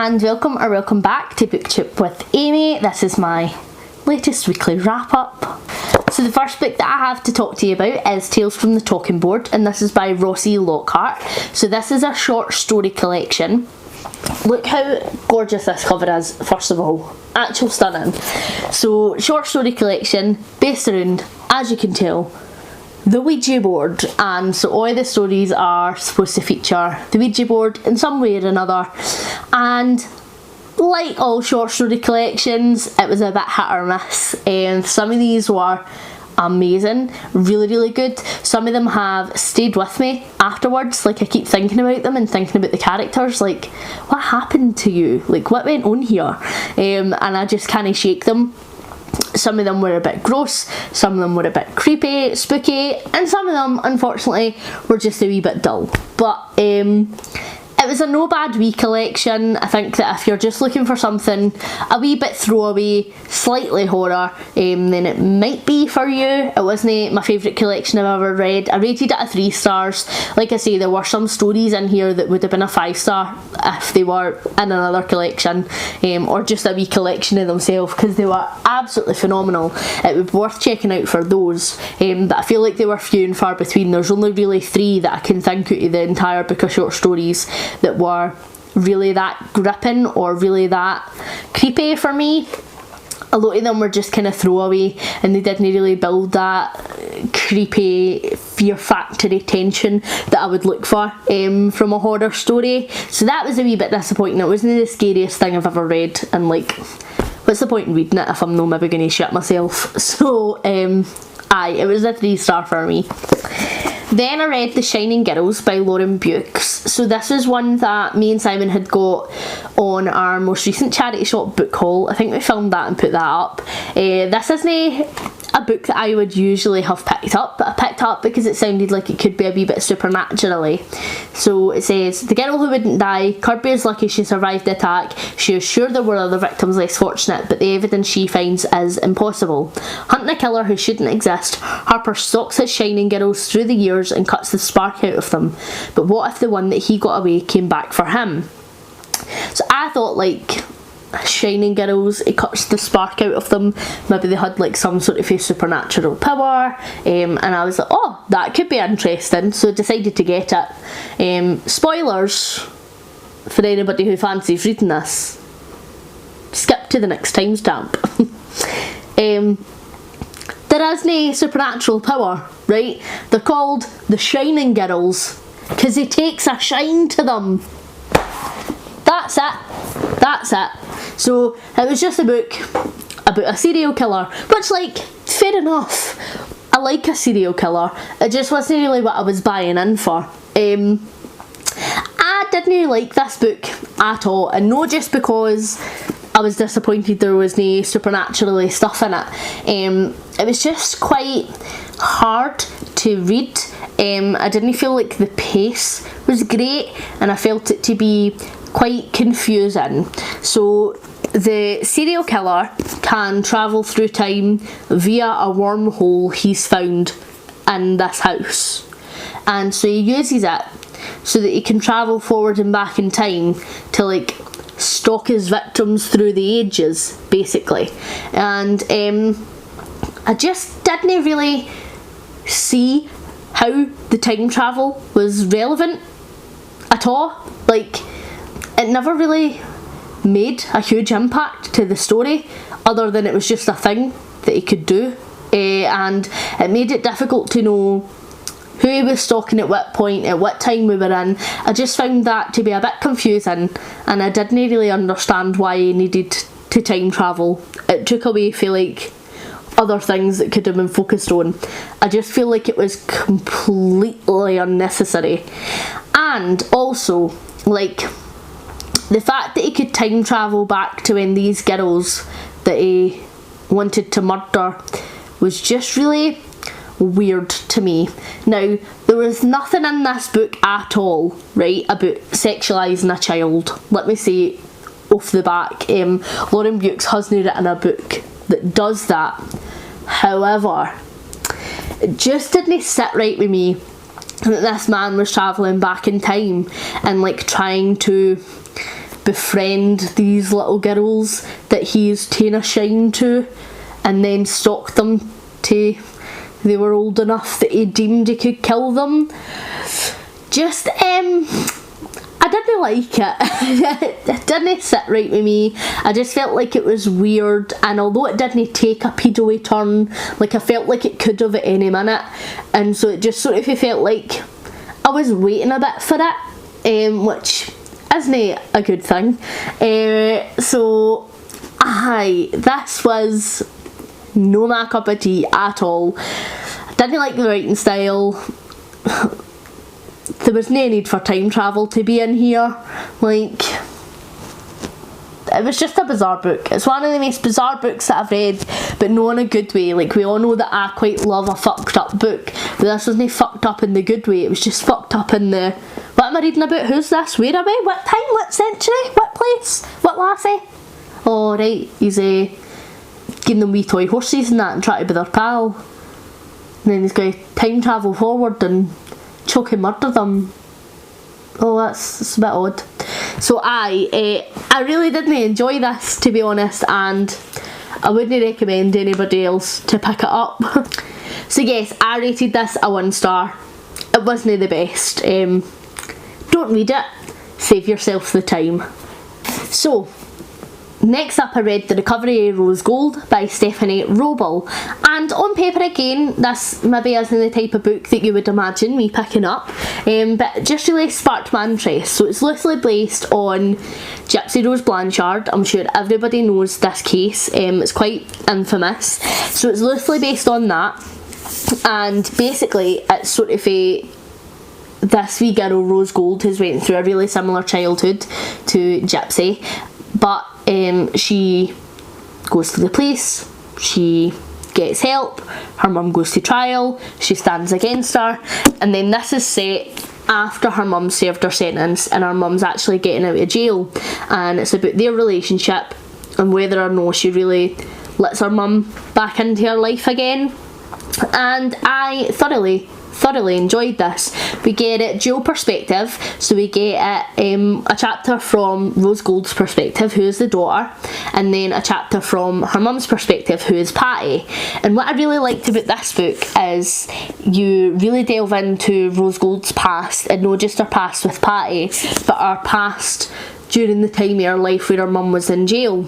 and welcome back to BookTube with Amy. This is my latest weekly wrap up. So the first book that I have to talk to you about is Tales from the Talking Board, and this is by Rossi Lockhart. So this is a short story collection. Look how gorgeous this cover is, first of all. Actual stunning. So, short story collection based around, as you can tell, the Ouija board, and so all the stories are supposed to feature the Ouija board in some way or another. And like all short story collections, it was a bit hit or miss, and some of these were amazing, really good. Some of them have stayed with me afterwards, like I keep thinking about them and thinking about the characters, like what happened to you, like what went on here, and I just can't shake them. Some of them were a bit gross, some of them were a bit creepy, spooky, and some of them unfortunately were just a wee bit dull. But it was a no bad wee collection. I think that if you're just looking for something a wee bit throwaway, slightly horror, then it might be for you. It wasn't my favourite collection I've ever read. I rated it a 3 stars. Like I say, there were some stories in here that would have been a 5 star if they were in another collection, or just a wee collection of themselves, because they were absolutely phenomenal. It would be worth checking out for those, but I feel like they were few and far between. There's only really 3 that I can think out of the entire book of short stories that were really that gripping or really that creepy for me. A lot of them were just kind of throwaway, and they didn't really build that creepy fear factory tension that I would look for from a horror story. So that was a wee bit disappointing. It wasn't the scariest thing I've ever read, and like, what's the point in reading it if I'm not maybe going to shit myself? So it was a 3 star for me. Then I read The Shining Girls by Lauren Bukes. So this is one that me and Simon had got on our most recent charity shop book haul. I think we filmed that and put that up. This isn't a book that I would usually have picked up, but I picked up because it sounded like it could be a wee bit supernaturally. So it says, the girl who wouldn't die, Kirby is lucky she survived the attack. She is sure there were other victims less fortunate, but the evidence she finds is impossible. Hunting a killer who shouldn't exist, Harper stalks his shining girls through the years and cuts the spark out of them. But what if the one that he got away came back for him? So I thought, like, shining girls, it cuts the spark out of them, maybe they had like some sort of a supernatural power, and I was like, oh, that could be interesting, so I decided to get it. Spoilers for anybody who fancies reading this, skip to the next timestamp. There is no supernatural power, right? They're called the Shining Girls because it takes a shine to them. That's it. So it was just a book about a serial killer, which, like, fair enough. I like a serial killer. It just wasn't really what I was buying in for. I didn't like this book at all, and not just because I was disappointed there was no supernaturally stuff in it. It was just quite hard to read. I didn't feel like the pace was great, and I felt it to be quite confusing. So the serial killer can travel through time via a wormhole he's found in this house, and so he uses it so that he can travel forward and back in time to, like, stalk his victims through the ages, basically. And I just didn't really see how the time travel was relevant at all. Like, it never really made a huge impact to the story, other than it was just a thing that he could do, and it made it difficult to know who he was stalking at what point, at what time we were in. I just found that to be a bit confusing, and I didn't really understand why he needed to time travel. It took away from, like, other things that could have been focused on. I just feel like it was completely unnecessary. And also, like, the fact that he could time travel back to when these girls that he wanted to murder was just really weird to me. Now, there was nothing in this book at all, right, about sexualising a child. Let me say off the back, Lauren Bukes hasn't written a book that does that. However, it just didn't sit right with me that this man was travelling back in time and, like, trying to befriend these little girls that he's taken a shine to, and then stalk them till they were old enough that he deemed he could kill them. Just, I didn't like it. It didn't sit right with me. I just felt like it was weird, and although it didn't take a pedo turn, like I felt like it could have at any minute, and so it just sort of felt like I was waiting a bit for it, which isn't a good thing. So aye, this was no my cup of tea at all. I didn't like the writing style. There was no need for time travel to be in here. Like, it was just a bizarre book. It's one of the most bizarre books that I've read, but no in a good way. Like, we all know that I quite love a fucked up book, but this wasn't fucked up in the good way. It was just fucked up in the, what am I reading about? Who's this? Where are we? What time? What century? What place? What lassie? Oh right, he's giving them wee toy horses and that and trying to be their pal. And then he's going to time travel forward and choke and murder them. Oh, that's a bit odd. So I really didn't enjoy this, to be honest, and I wouldn't recommend anybody else to pick it up. So yes, I rated this a 1 star. It wasn't the best. Don't read it. Save yourself the time. So, next up I read The Recovery of Rose Gold by Stephanie Roble, and on paper again this maybe isn't the type of book that you would imagine me picking up, but it just really sparked my interest. So it's loosely based on Gypsy Rose Blanchard. I'm sure everybody knows this case, it's quite infamous, so it's loosely based on that, and basically it's sort of this wee girl Rose Gold has went through a really similar childhood to Gypsy, but she goes to the police, she gets help, her mum goes to trial, she stands against her, and then this is set after her mum served her sentence and her mum's actually getting out of jail, and it's about their relationship and whether or not she really lets her mum back into her life again. And I thoroughly enjoyed this. We get it dual perspective, so we get a chapter from Rose Gold's perspective, who is the daughter, and then a chapter from her mum's perspective, who is Patty. And what I really liked about this book is you really delve into Rose Gold's past, and not just her past with Patty, but her past during the time of her life where her mum was in jail.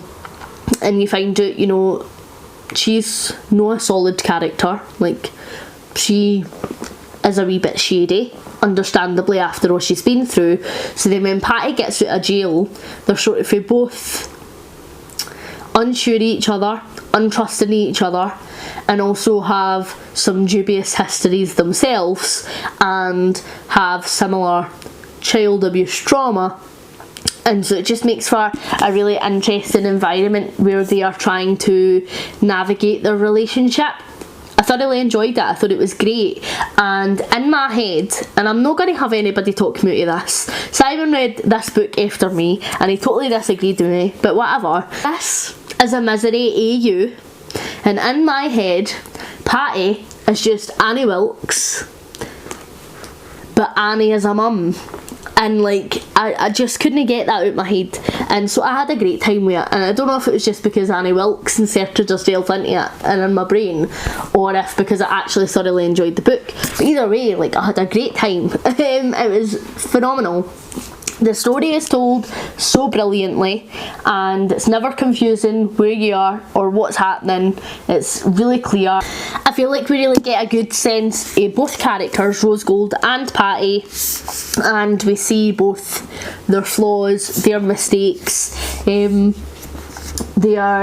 And you find out, you know, she's not a solid character. Like, she is a wee bit shady, understandably, after all she's been through. So then when Patty gets out of jail, they're sort of both unsure of each other, untrusting of each other, and also have some dubious histories themselves, and have similar child abuse trauma. And so it just makes for a really interesting environment where they are trying to navigate their relationship. I thoroughly enjoyed it. I thought it was great, and in my head, and I'm not going to have anybody talk me out of this, Simon read this book after me and he totally disagreed with me, but whatever. This is a misery AU, and in my head Patty is just Annie Wilkes, but Annie is a mum. And like, I just couldn't get that out of my head, and so I had a great time with it. And I don't know if it was just because Annie Wilkes inserted herself into it and in my brain, or if because I actually thoroughly enjoyed the book. But either way, like, I had a great time. It was phenomenal. The story is told so brilliantly, and it's never confusing where you are or what's happening. It's really clear. I feel like we really get a good sense of both characters, Rose Gold and Patty, and we see both their flaws, their mistakes, their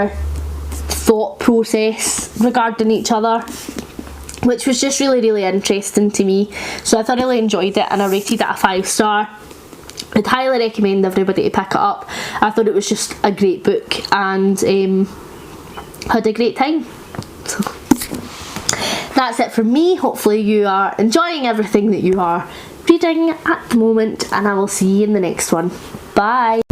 thought process regarding each other, which was just really interesting to me. So I thoroughly enjoyed it, and I rated it a 5 star. I'd highly recommend everybody to pick it up. I thought it was just a great book, and had a great time. So that's it from me. Hopefully you are enjoying everything that you are reading at the moment, and I will see you in the next one. Bye.